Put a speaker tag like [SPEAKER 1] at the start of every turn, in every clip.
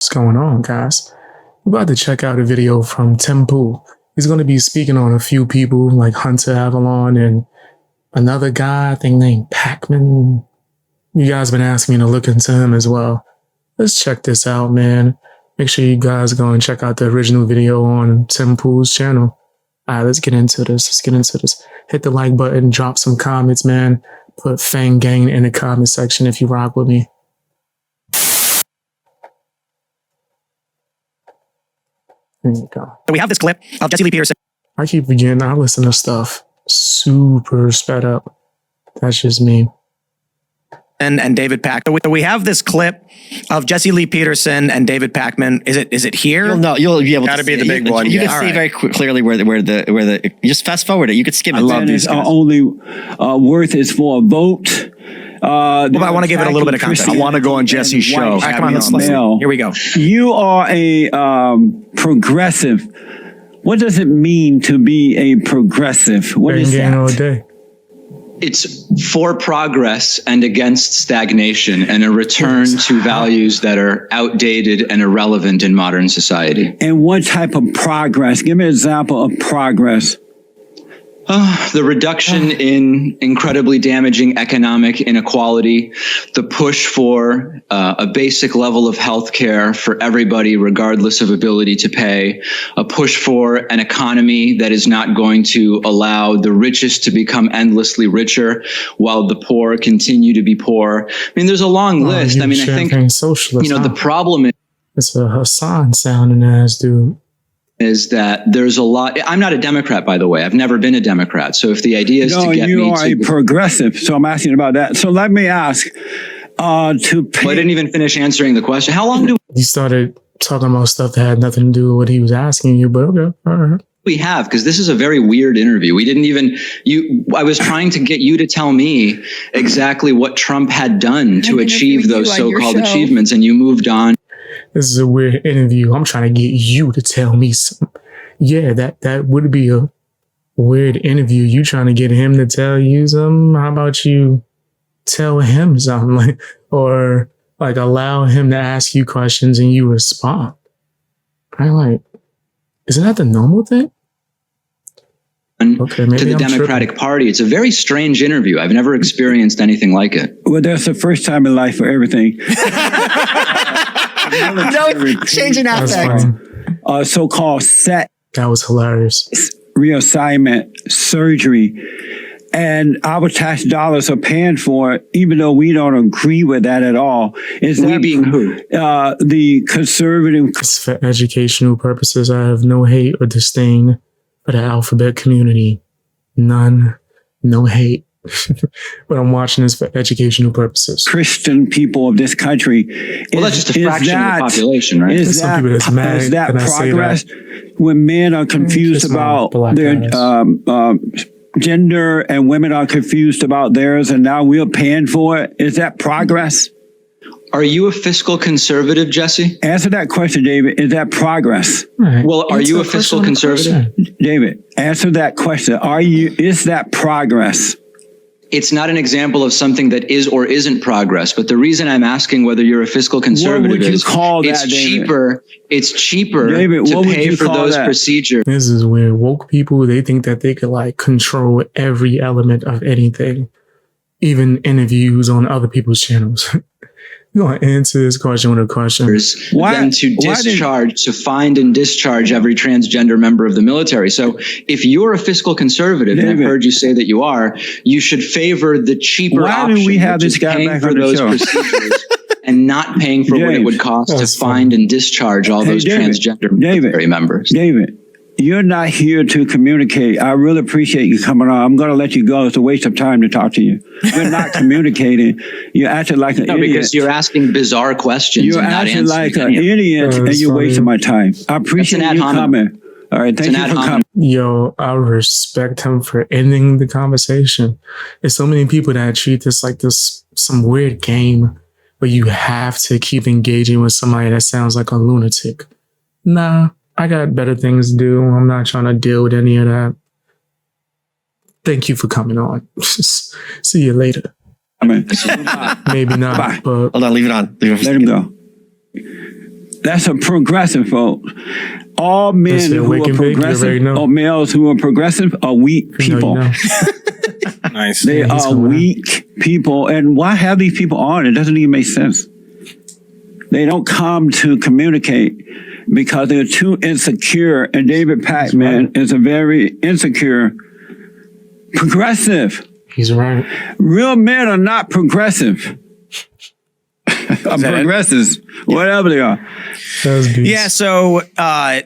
[SPEAKER 1] What's going on, guys? We're about to check out a video from Tim Pool. He's going to be speaking on a few people like Hunter Avallone and another guy, I think named Pakman. You guys been asking me to look into him as well. Let's check this out, man. Make sure you guys go and check out the original video on Tim Pool's channel. All right, let's get into this. Hit the like button, drop some comments, man. Put Fang Gang in the comment section if you rock with me. There you go.
[SPEAKER 2] So we have this clip of Jesse Lee Peterson.
[SPEAKER 1] I keep forgetting I listen to stuff super sped up. That's just me.
[SPEAKER 2] And David Pack. So we have this clip of Jesse Lee Peterson and David Pakman. Is it here?
[SPEAKER 3] You'll be able
[SPEAKER 4] Gotta
[SPEAKER 3] to
[SPEAKER 4] be the big one.
[SPEAKER 3] You
[SPEAKER 4] Yeah.
[SPEAKER 3] can see very clearly where the you just fast forward it. You could skim it.
[SPEAKER 4] I love these guys.
[SPEAKER 5] Only worth is for a vote.
[SPEAKER 2] Well, I want to give it a little bit of context.
[SPEAKER 4] I want to go on Jesse's show.
[SPEAKER 2] All right, come on, let's
[SPEAKER 5] male.
[SPEAKER 2] here we go.
[SPEAKER 5] You are a progressive. What does it mean to be a progressive? What
[SPEAKER 1] Fang
[SPEAKER 5] is
[SPEAKER 1] Gang all
[SPEAKER 5] that?
[SPEAKER 1] day.
[SPEAKER 6] It's for progress and against stagnation and a return to values that are outdated and irrelevant in modern society.
[SPEAKER 5] And what type of progress? Give me an example of progress.
[SPEAKER 6] The reduction in incredibly damaging economic inequality, the push for a basic level of health care for everybody, regardless of ability to pay, a push for an economy that is not going to allow the richest to become endlessly richer while the poor continue to be poor. I mean, there's a long list. I mean, I think,
[SPEAKER 1] socialist,
[SPEAKER 6] the problem is,
[SPEAKER 1] it's a Hassan sounding ass dude.
[SPEAKER 6] Is that there's a lot. I'm not a Democrat, by the way. I've never been a Democrat. So if the idea is to get me to...
[SPEAKER 5] you are a progressive, so I'm asking about that. So let me ask, I
[SPEAKER 6] didn't even finish answering the question. How long do
[SPEAKER 1] You started talking about stuff that had nothing to do with what he was asking you, but okay, all right.
[SPEAKER 6] we have? Because this is a very weird interview. We didn't even... I was trying to get you to tell me exactly what Trump had done to achieve those so-called achievements, and you moved on.
[SPEAKER 1] This is a weird interview. I'm trying to get you to tell me something. Yeah, that would be a weird interview. You trying to get him to tell you something? How about you tell him something? Or allow him to ask you questions and you respond? Isn't that the normal thing? Okay, maybe
[SPEAKER 6] to the
[SPEAKER 1] I'm
[SPEAKER 6] Democratic Party. It's a very strange interview. I've never experienced anything like it.
[SPEAKER 5] Well, that's the first time in life for everything.
[SPEAKER 2] No, changing that fact.
[SPEAKER 5] So-called set
[SPEAKER 1] That was hilarious.
[SPEAKER 5] reassignment surgery, and our tax dollars are paying for it, even though we don't agree with that at all. Is
[SPEAKER 6] We
[SPEAKER 5] that
[SPEAKER 6] being who?
[SPEAKER 5] The conservative?
[SPEAKER 1] It's for educational purposes. I have no hate or disdain for the alphabet community. None. No hate. But I'm watching this for educational purposes.
[SPEAKER 5] Christian people of this country.
[SPEAKER 6] Well, that's just a fraction of the population, right?
[SPEAKER 5] Is
[SPEAKER 1] There's some
[SPEAKER 5] that,
[SPEAKER 1] people that's mad
[SPEAKER 5] is that
[SPEAKER 1] when I say
[SPEAKER 5] progress? When men are confused
[SPEAKER 1] Kiss my
[SPEAKER 5] about
[SPEAKER 1] black
[SPEAKER 5] their
[SPEAKER 1] eyes.
[SPEAKER 5] gender and women are confused about theirs, and now we're paying for it. Is that progress?
[SPEAKER 6] Are you a fiscal conservative, Jesse?
[SPEAKER 5] Answer that question, David. Is that progress?
[SPEAKER 1] Right.
[SPEAKER 6] Well, are
[SPEAKER 1] Answer
[SPEAKER 6] you a
[SPEAKER 1] the
[SPEAKER 6] fiscal
[SPEAKER 1] question on the
[SPEAKER 6] conservative?
[SPEAKER 1] question.
[SPEAKER 5] David, answer that question. Is that progress?
[SPEAKER 6] It's not an example of something that is or isn't progress. But the reason I'm asking whether you're a fiscal conservative
[SPEAKER 5] would you
[SPEAKER 6] is
[SPEAKER 5] call
[SPEAKER 6] it's
[SPEAKER 5] that, David?
[SPEAKER 6] cheaper. It's cheaper
[SPEAKER 5] David,
[SPEAKER 6] to
[SPEAKER 5] what would
[SPEAKER 6] pay
[SPEAKER 5] you
[SPEAKER 6] for
[SPEAKER 5] call
[SPEAKER 6] those
[SPEAKER 5] that?
[SPEAKER 6] procedures.
[SPEAKER 1] This is weird. Woke people, they think that they could control every element of anything, even interviews on other people's channels. You're going to answer this question with a question.
[SPEAKER 6] Than to discharge, to find and discharge every transgender member of the military. So if you're a fiscal conservative, and I've heard you say that you are, you should favor the cheaper option.
[SPEAKER 5] Why do we have
[SPEAKER 6] which
[SPEAKER 5] this
[SPEAKER 6] is
[SPEAKER 5] guy
[SPEAKER 6] paying
[SPEAKER 5] back
[SPEAKER 6] for
[SPEAKER 5] on the
[SPEAKER 6] those
[SPEAKER 5] show?
[SPEAKER 6] procedures and not paying for what it would cost to find and discharge all those transgender military members.
[SPEAKER 5] David, you're not here to communicate. I really appreciate you coming on. I'm going to let you go. It's a waste of time to talk to you. You're not communicating. You're acting like an idiot.
[SPEAKER 6] Because you're asking bizarre questions.
[SPEAKER 5] You're
[SPEAKER 6] and not
[SPEAKER 5] acting like
[SPEAKER 6] answering
[SPEAKER 5] an
[SPEAKER 6] any of them.
[SPEAKER 5] idiot, and you're wasting my time. I appreciate you coming. All right, thank you for coming.
[SPEAKER 1] Yo, I respect him for ending the conversation. There's so many people that treat this like some weird game where you have to keep engaging with somebody that sounds like a lunatic. Nah, I got better things to do. I'm not trying to deal with any of that. Thank you for coming on. See you later. Maybe not.
[SPEAKER 5] Bye.
[SPEAKER 1] But
[SPEAKER 3] Hold on, leave it on.
[SPEAKER 5] Let him go. That's a progressive vote. All men who are progressive or males who are progressive are weak people.
[SPEAKER 4] Nice.
[SPEAKER 5] They are weak people. And why have these people on? It doesn't even make sense. They don't come to communicate because they're too insecure. And David Pakman is a very insecure progressive.
[SPEAKER 1] He's right.
[SPEAKER 5] Real men are not progressive. Progressives, whatever they are.
[SPEAKER 2] Yeah, so
[SPEAKER 3] I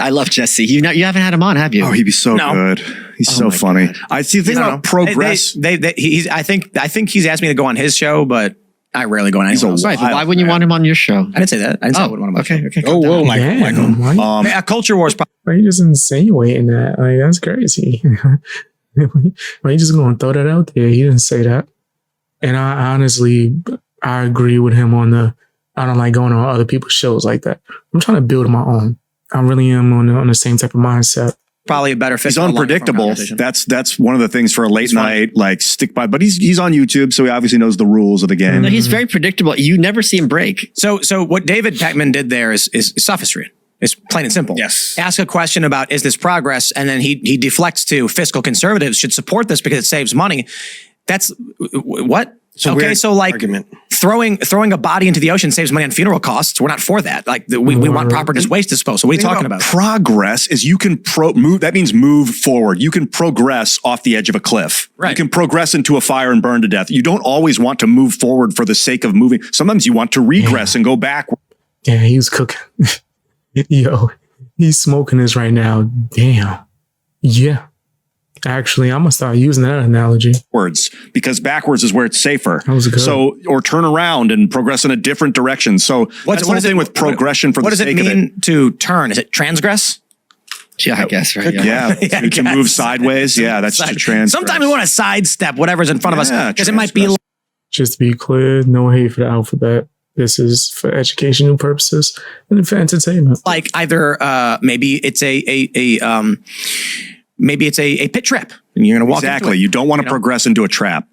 [SPEAKER 3] love Jesse. You haven't had him on, have you?
[SPEAKER 4] Oh, he'd be so good. He's so funny.
[SPEAKER 2] God.
[SPEAKER 4] I see the thing about progress.
[SPEAKER 2] I think he's asked me to go on his show, but I rarely go on anyone else.
[SPEAKER 3] Right, but why wouldn't you want him on your show?
[SPEAKER 2] I didn't say that. I didn't say I wouldn't want him on my show.
[SPEAKER 3] Okay.
[SPEAKER 4] Oh, whoa, Michael.
[SPEAKER 2] A culture wars.
[SPEAKER 1] Why are you just insinuating that? Like, that's crazy. Why are you just going to throw that out there? He didn't say that. And I honestly, I agree with him on I don't like going on other people's shows like that. I'm trying to build my own. I really am on the same type of mindset.
[SPEAKER 2] Probably a better fit.
[SPEAKER 4] He's unpredictable. That's one of the things for a late night, like stick by, but he's on YouTube, so he obviously knows the rules of the game.
[SPEAKER 3] No, he's very predictable. You never see him break.
[SPEAKER 2] So what David Pakman did there is sophistry. It's plain and simple.
[SPEAKER 4] Yes.
[SPEAKER 2] Ask a question about, is this progress? And then he deflects to fiscal conservatives should support this because it saves money. That's what? Okay, so like throwing a body into the ocean saves money on funeral costs. We're not for that. Like we want proper waste disposal. What are you talking about?
[SPEAKER 4] Progress is you can move. That means move forward. You can progress off the edge of a cliff.
[SPEAKER 2] Right.
[SPEAKER 4] You can progress into a fire and burn to death. You don't always want to move forward for the sake of moving. Sometimes you want to regress and go backward.
[SPEAKER 1] Yeah, he was cooking. Yo, he's smoking this right now. Damn. Yeah. Actually, I'm going to start using that analogy.
[SPEAKER 4] Because backwards is where it's safer.
[SPEAKER 1] That was good.
[SPEAKER 4] So, or turn around and progress in a different direction. So that's the thing with progression for the sake of it.
[SPEAKER 2] What does it mean to turn? Is it transgress?
[SPEAKER 3] Yeah, I guess, right?
[SPEAKER 4] Yeah. To move sideways. Yeah, that's to transgress.
[SPEAKER 2] Sometimes we want to sidestep whatever's in front of us because it might be.
[SPEAKER 1] Just to be clear, no hate for the alphabet. This is for educational purposes and for entertainment.
[SPEAKER 2] Like either maybe it's a pit trap and you're going to walk into it.
[SPEAKER 4] You don't want to progress into a trap.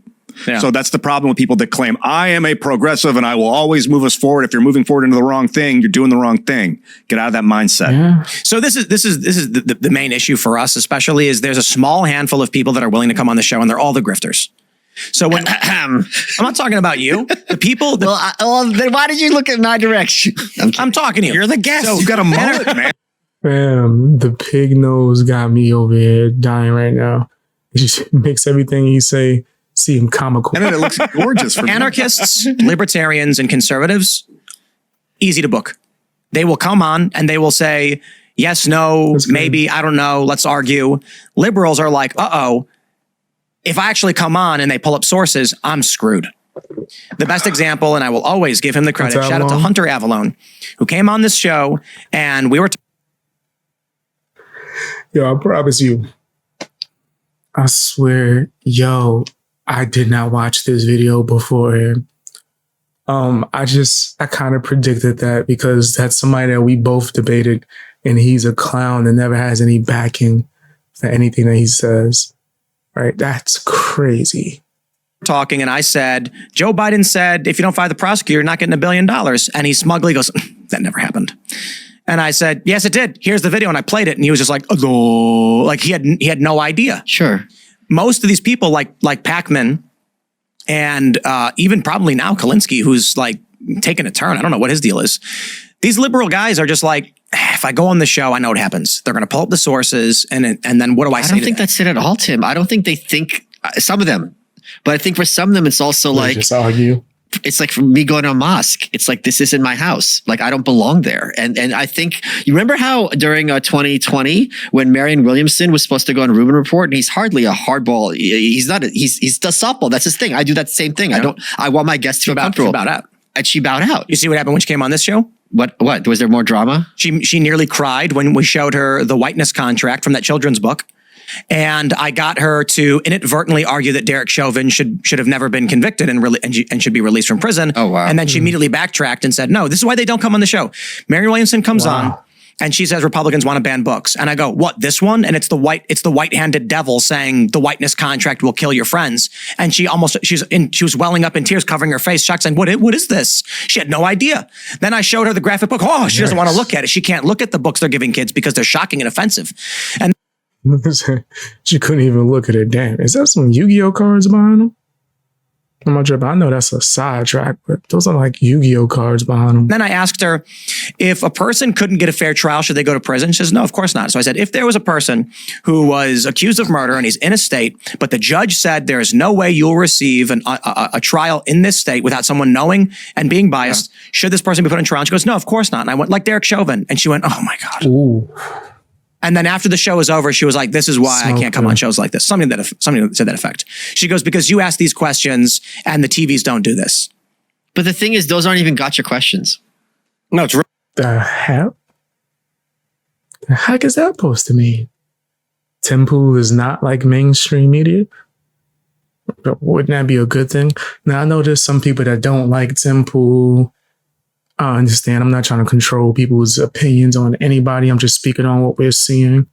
[SPEAKER 4] Yeah. So that's the problem with people that claim, I am a progressive and I will always move us forward. If you're moving forward into the wrong thing, you're doing the wrong thing. Get out of that mindset.
[SPEAKER 1] Yeah.
[SPEAKER 2] So this is the main issue for us, especially is there's a small handful of people that are willing to come on the show and they're all the grifters. So when I'm not talking about you, the people.
[SPEAKER 3] Well, then why did you look at my direction?
[SPEAKER 2] I'm talking to you.
[SPEAKER 4] You're the guest. So, you got a mullet, man.
[SPEAKER 1] Fam, the pig nose got me over here dying right now. It just makes everything he say seem comical.
[SPEAKER 4] And it looks gorgeous for
[SPEAKER 2] anarchists, libertarians, and conservatives. Easy to book. They will come on and they will say yes, no, maybe, I don't know. Let's argue. Liberals are like, uh-oh. If I actually come on and they pull up sources, I'm screwed. The best example, and I will always give him the credit, shout out to Hunter Avallone, who came on this show and we were.
[SPEAKER 1] Yo, I promise you, I swear, I did not watch this video beforehand. I kind of predicted that because that's somebody that we both debated and he's a clown that never has any backing for anything that he says. Right? That's crazy.
[SPEAKER 2] Talking and I said, Joe Biden said, if you don't fire the prosecutor, you're not getting $1 billion. And he smugly goes, that never happened. And I said, yes, it did. Here's the video. And I played it. And he was just like, oh, like he had no idea.
[SPEAKER 3] Sure.
[SPEAKER 2] Most of these people like Pakman and even probably now Kalinsky, who's like taking a turn. I don't know what his deal is. These liberal guys are just like, if I go on the show, I know what happens. They're going to pull up the sources. And then what do I say?
[SPEAKER 3] I don't think that's it at all, Tim. I don't think they think, some of them, but I think for some of them, it's also like,
[SPEAKER 1] just argue.
[SPEAKER 3] It's like for me going to a mosque. It's like, this isn't my house. Like, I don't belong there. And I think, you remember how during 2020, when Marion Williamson was supposed to go on Rubin Report, and he's hardly a hardball. He's does softball. That's his thing. I do that same thing. Yeah. I want my guests to feel comfortable.
[SPEAKER 2] She bowed out.
[SPEAKER 3] And she bowed out.
[SPEAKER 2] You see what happened when she came on this show?
[SPEAKER 3] What? Was there more drama?
[SPEAKER 2] She nearly cried when we showed her the whiteness contract from that children's book. And I got her to inadvertently argue that Derek Chauvin should have never been convicted and should be released from prison.
[SPEAKER 3] Oh, wow.
[SPEAKER 2] And then she immediately backtracked and said, no, this is why they don't come on the show. Mary Williamson comes on And she says Republicans want to ban books. And I go, what, this one? And it's the white-handed devil saying the whiteness contract will kill your friends. And she was welling up in tears, covering her face, shocked, saying, what is this? She had no idea. Then I showed her the graphic book. Oh, she doesn't want to look at it. She can't look at the books they're giving kids because they're shocking and offensive. And
[SPEAKER 1] she couldn't even look at it. Damn, is that some Yu-Gi-Oh cards behind them? I'm not sure, but I know that's a sidetrack, but those are like Yu-Gi-Oh cards behind them.
[SPEAKER 2] Then I asked her, if a person couldn't get a fair trial, should they go to prison? She says, no, of course not. So I said, if there was a person who was accused of murder and he's in a state, but the judge said there is no way you'll receive a trial in this state without someone knowing and being biased, should this person be put on trial? And she goes, no, of course not. And I went, like Derek Chauvin. And she went, oh my God.
[SPEAKER 1] Ooh.
[SPEAKER 2] And then after the show was over, she was like, this is why I can't come on shows like this. Something that said that effect. She goes, because you ask these questions and the TVs don't do this.
[SPEAKER 3] But the thing is, those aren't even gotcha questions.
[SPEAKER 2] No, it's
[SPEAKER 1] The heck? The heck is that supposed to mean? Tim Pool is not like mainstream media? But wouldn't that be a good thing? Now, I know there's some people that don't like Tim Pool. I understand. I'm not trying to control people's opinions on anybody. I'm just speaking on what we're seeing.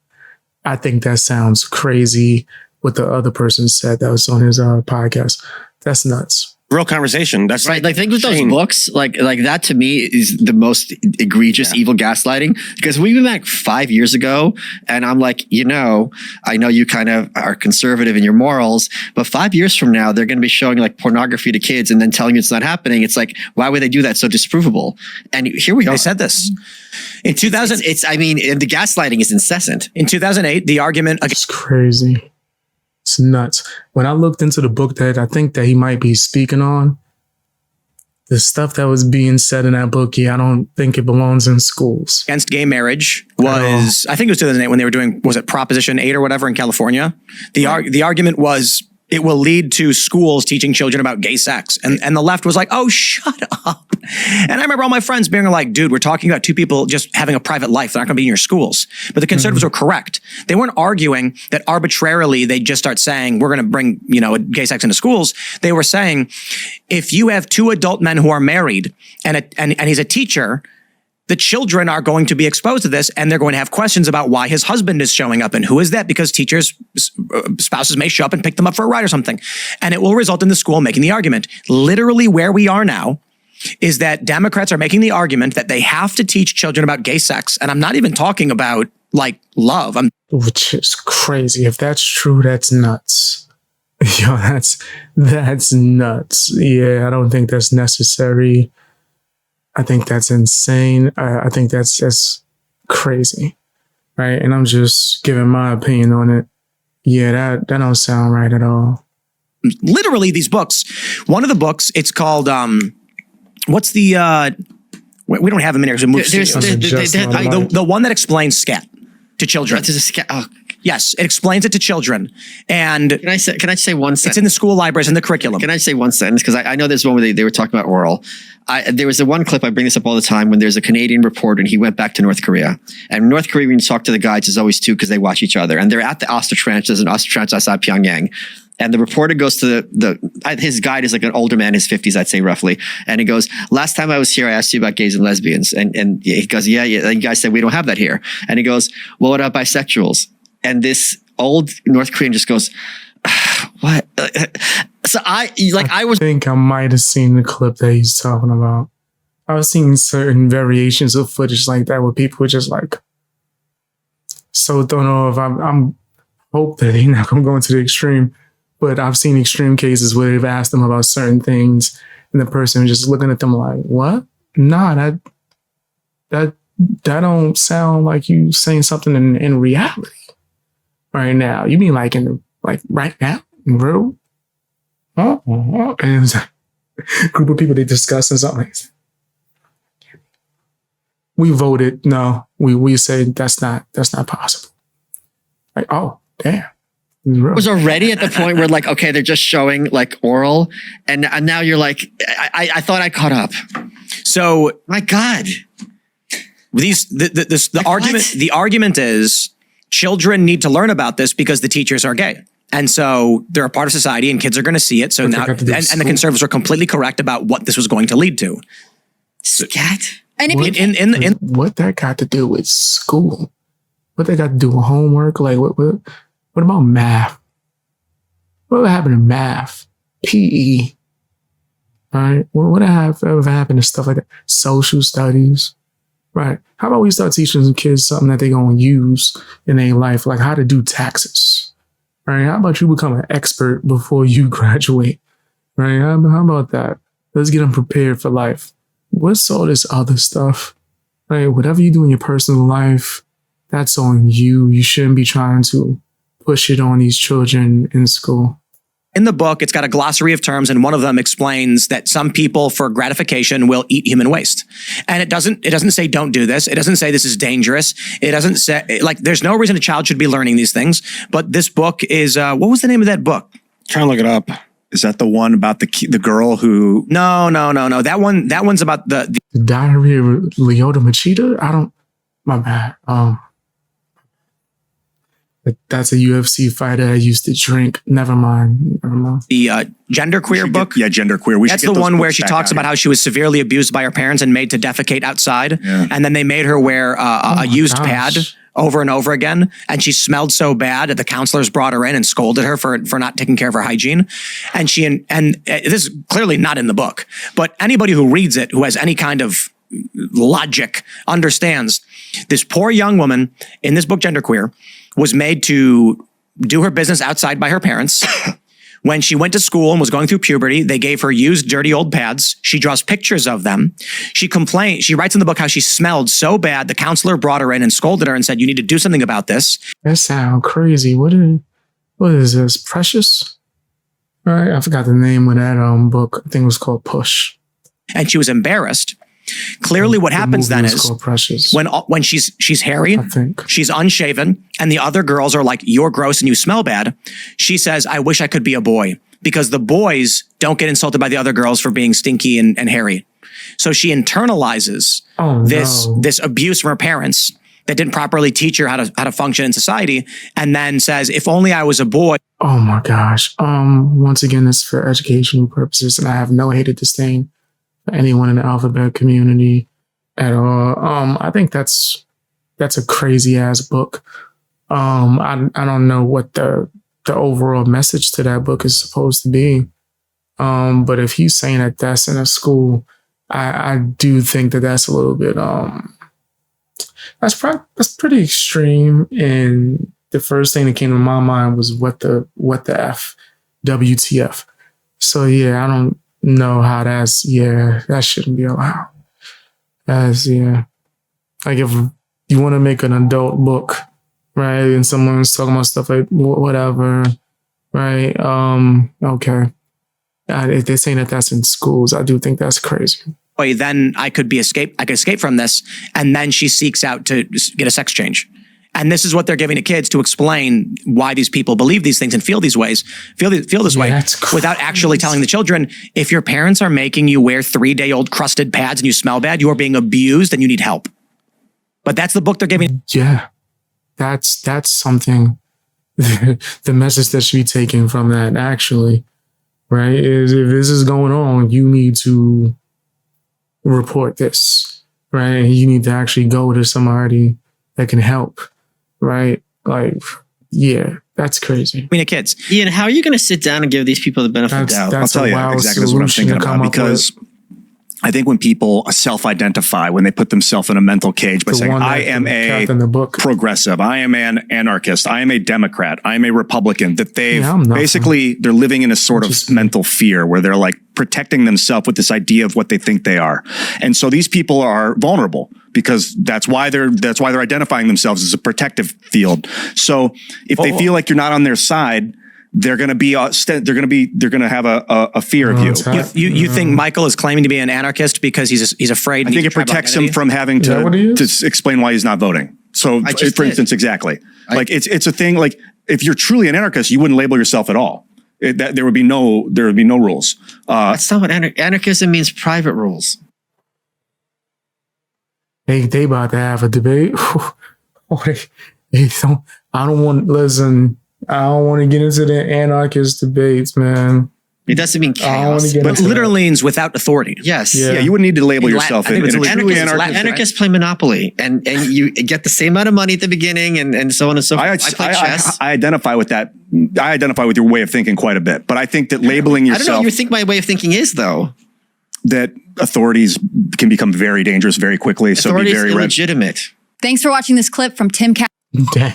[SPEAKER 1] I think that sounds crazy what the other person said that was on his podcast. That's nuts.
[SPEAKER 7] Real conversation. That's
[SPEAKER 3] right. Like, think with those books, like that to me is the most egregious evil gaslighting, because we went back 5 years ago and I'm like, I know you kind of are conservative in your morals, but 5 years from now, they're going to be showing like pornography to kids and then telling you it's not happening. It's like, why would they do that? So disprovable. And here we are.
[SPEAKER 2] They said this in 2000.
[SPEAKER 3] The gaslighting is incessant.
[SPEAKER 2] In 2008, the argument.
[SPEAKER 1] It's crazy. It's nuts. When I looked into the book that I think that he might be speaking on, the stuff that was being said in that book, I don't think it belongs in schools.
[SPEAKER 2] Against gay marriage was, I think it was 2008 when they were doing, was it Proposition 8 or whatever in California? The argument was, it will lead to schools teaching children about gay sex. And the left was like, oh, shut up. And I remember all my friends being like, dude, we're talking about two people just having a private life. They're not going to be in your schools. But the conservatives were correct. They weren't arguing that arbitrarily they just start saying, we're going to bring, gay sex into schools. They were saying, if you have two adult men who are married and he's a teacher, the children are going to be exposed to this and they're going to have questions about why his husband is showing up and who is that, because teachers' spouses may show up and pick them up for a ride or something. And it will result in the school making the argument. Literally where we are now is that Democrats are making the argument that they have to teach children about gay sex. And I'm not even talking about like love.
[SPEAKER 1] Which is crazy. If that's true, that's nuts. Yo, that's nuts. Yeah, I don't think that's necessary. I think that's insane. I think that's crazy, right? And I'm just giving my opinion on it. Yeah, that don't sound right at all.
[SPEAKER 2] Literally, these books. One of the books, it's called what's the? We don't have them in here because we moved. The one that explains scat to children. Yes, it explains it to children. And
[SPEAKER 3] can I say one sentence?
[SPEAKER 2] It's in the school libraries and the curriculum.
[SPEAKER 3] Can I say one sentence? Because I know there's one where they were talking about oral. There was the one clip, I bring this up all the time, when there's a Canadian reporter and he went back to North Korea. And North Korea, when you talk to the guides, there's always two because they watch each other. And they're at the Oster Trench. There's an Oster Trench outside Pyongyang. And the reporter goes to his guide is like an older man, his 50s, I'd say roughly. And he goes, last time I was here, I asked you about gays and lesbians. And he goes, yeah. And you guys said, we don't have that here. And he goes, well, what about bisexuals? And this old North Korean just goes, what? So I
[SPEAKER 1] think I might have seen the clip that he's talking about. I've seen certain variations of footage like that where people are just like, so don't know if I'm hope that they're not going to go into the extreme, but I've seen extreme cases where they've asked them about certain things and the person is just looking at them like, what? Nah, that don't sound like you saying something in reality right now. You mean like right now? In real? And it was a group of people, they discussing something like that. We voted no. We said that's not possible. Like, oh, damn.
[SPEAKER 3] It was already at the point where like, okay, they're just showing like oral, and now you're like, I thought I caught up.
[SPEAKER 2] So
[SPEAKER 3] my God.
[SPEAKER 2] The argument is children need to learn about this because the teachers are gay. And so they're a part of society and kids are going to see it. So now, and the conservatives are completely correct about what this was going to lead to.
[SPEAKER 3] Scat?
[SPEAKER 7] And if
[SPEAKER 1] What,
[SPEAKER 7] you,
[SPEAKER 2] in
[SPEAKER 1] what that got to do with school? What they got to do with homework? Like what about math? What happened to math? PE? Right? What ever happened to stuff like that? Social studies? Right? How about we start teaching some kids something that they're gonna use in their life, like how to do taxes? Right? How about you become an expert before you graduate? Right? How about that? Let's get them prepared for life. What's all this other stuff? Right? Whatever you do in your personal life, that's on you. You shouldn't be trying to push it on these children in school.
[SPEAKER 2] In the book, it's got a glossary of terms, and one of them explains that some people, for gratification, will eat human waste. And it doesn't say don't do this. It doesn't say this is dangerous. It doesn't say, like, there's no reason a child should be learning these things. But this book is, what was the name of that book?
[SPEAKER 4] Trying to look it up. Is that the one about the girl who?
[SPEAKER 2] No. That one's about the
[SPEAKER 1] Diary of Lyoto Machida? My bad. That's a UFC fighter I used to drink. Never mind.
[SPEAKER 2] the genderqueer book.
[SPEAKER 4] Yeah, genderqueer.
[SPEAKER 2] That's the one where she talks about how she was severely abused by her parents and made to defecate outside.
[SPEAKER 4] Yeah.
[SPEAKER 2] And then they made her wear a used
[SPEAKER 1] gosh.
[SPEAKER 2] pad over and over again. And she smelled so bad that the counselors brought her in and scolded her for not taking care of her hygiene. And this is clearly not in the book, but anybody who reads it, who has any kind of logic, understands this poor young woman in this book, Genderqueer, was made to do her business outside by her parents. When she went to school and was going through puberty, they gave her used, dirty old pads. She draws pictures of them. She complained. She writes in the book how she smelled so bad. The counselor brought her in and scolded her and said, "You need to do something about this."
[SPEAKER 1] That sounds crazy. What is this? Precious? Right? I forgot the name of that book. I think it was called Push.
[SPEAKER 2] And she was embarrassed. Clearly, what happens then is
[SPEAKER 1] Precious.
[SPEAKER 2] when she's hairy,
[SPEAKER 1] I think.
[SPEAKER 2] she's unshaven, and the other girls are like, "You're gross and you smell bad." She says, "I wish I could be a boy," because the boys don't get insulted by the other girls for being stinky and hairy. So she internalizes this abuse from her parents that didn't properly teach her how to function in society, and then says, "If only I was a boy."
[SPEAKER 1] Oh my gosh. Once again, this is for educational purposes, and I have no hate or disdain for anyone in the alphabet community at all. I think that's a crazy ass book. I don't know what the overall message to that book is supposed to be. But if he's saying that that's in a school, I do think that that's a little bit that's pretty extreme. And the first thing that came to my mind was what the F, WTF. So yeah, I don't know how that shouldn't be allowed. Like if you want to make an adult book, right, and someone's talking about stuff like whatever, right? Okay. If they're saying that that's in schools, I do think that's crazy.
[SPEAKER 2] Then I could escape from this. And then she seeks out to get a sex change. And this is what they're giving to kids to explain why these people believe these things and feel this way, without actually telling the children, if your parents are making you wear 3-day-old crusted pads and you smell bad, you are being abused and you need help. But that's the book they're giving.
[SPEAKER 1] Yeah, that's something. The message that should be taken from that, actually, right, is if this is going on, you need to report this, right? You need to actually go to somebody that can help. Right? Like, yeah, that's crazy.
[SPEAKER 2] I mean, kids.
[SPEAKER 3] Ian, how are you going to sit down and give these people the benefit of the doubt?
[SPEAKER 4] I'll tell you exactly that's what I'm thinking about, because I think when people self-identify, when they put themselves in a mental cage by saying, I am a progressive, I am an anarchist, I am a Democrat, I am a Republican, that they're living in a sort of mental fear where they're like protecting themselves with this idea of what they think they are. And so these people are vulnerable because that's why they're identifying themselves as a protective field. So if they feel like you're not on their side, they're going to have a fear of you.
[SPEAKER 2] You think Michael is claiming to be an anarchist because he's afraid?
[SPEAKER 4] I think it protects him from having to explain why he's not voting. So, for instance, exactly. It's a thing. Like if you're truly an anarchist, you wouldn't label yourself at all. There would be no rules.
[SPEAKER 3] That's not what anarchism means. Private rules.
[SPEAKER 1] They about to have a debate. I don't want to get into the anarchist debates, man.
[SPEAKER 3] It doesn't mean chaos.
[SPEAKER 2] But literalines without authority.
[SPEAKER 3] Yes.
[SPEAKER 4] Yeah, you wouldn't need to label yourself in a truly anarchist.
[SPEAKER 3] Anarchists play Monopoly, and you get the same amount of money at the beginning, and so on and so forth. I play chess.
[SPEAKER 4] I identify with that. I identify with your way of thinking quite a bit, but I think that labeling yourself.
[SPEAKER 3] I don't know what you think my way of thinking is, though.
[SPEAKER 4] That authorities can become very dangerous very quickly.
[SPEAKER 3] Authorities
[SPEAKER 4] so be very
[SPEAKER 3] illegitimate.
[SPEAKER 7] Thanks for watching this clip from Tim Cat.
[SPEAKER 1] Dang.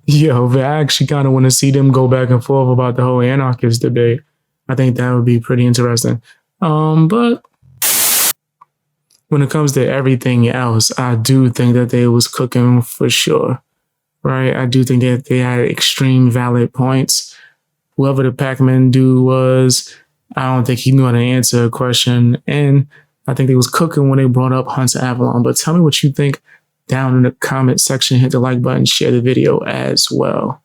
[SPEAKER 1] Yo, but I actually kind of want to see them go back and forth about the whole anarchist debate. I think that would be pretty interesting. But when it comes to everything else, I do think that they was cooking for sure, right? I do think that they had extreme valid points. Whoever the Pakman dude was, I don't think he knew how to answer a question. And I think they was cooking when they brought up Hunter Avallone. But tell me what you think down in the comment section. Hit the like button, share the video as well.